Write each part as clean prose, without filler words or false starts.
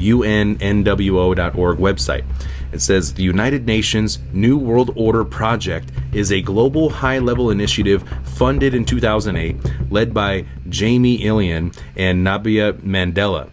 UNNWO.org website. It says the United Nations New World Order Project is a global high-level initiative funded in 2008, led by Jamie Ilian and Nabia Mandela.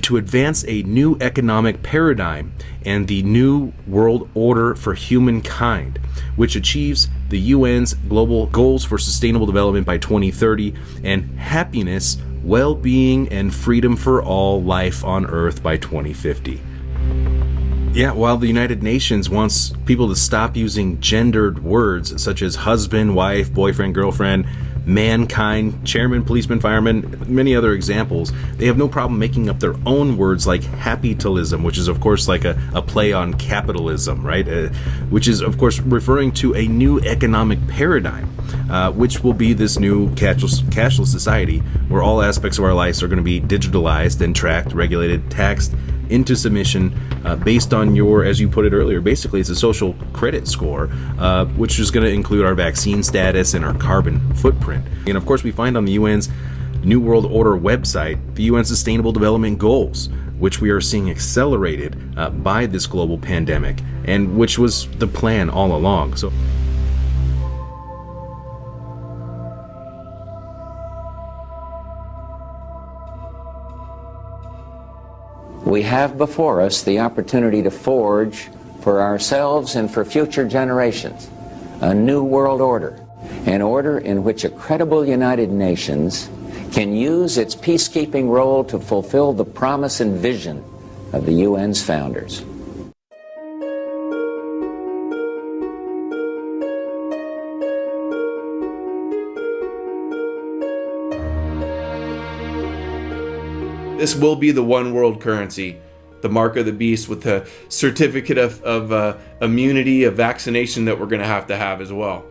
To advance a new economic paradigm and the new world order for humankind, which achieves the UN's global goals for sustainable development by 2030 and happiness, well-being, and freedom for all life on Earth by 2050. Yeah, while the United Nations wants people to stop using gendered words such as husband, wife, boyfriend, girlfriend, mankind, chairman, policeman, fireman, many other examples, they have no problem making up their own words like capitalism, which is of course like a play on capitalism, right? Which is of course referring to a new economic paradigm, which will be this new cashless society where all aspects of our lives are going to be digitalized and tracked, regulated, taxed into submission based on your, as you put it earlier, basically it's a social credit score, which is going to include our vaccine status and our carbon footprint. And of course we find on the UN's New World Order website the UN Sustainable Development Goals, which we are seeing accelerated by this global pandemic, and which was the plan all along. So we have before us the opportunity to forge for ourselves and for future generations a new world order, an order in which a credible United Nations can use its peacekeeping role to fulfill the promise and vision of the UN's founders. This will be the one world currency, the mark of the beast, with the certificate of immunity, of vaccination that we're going to have as well.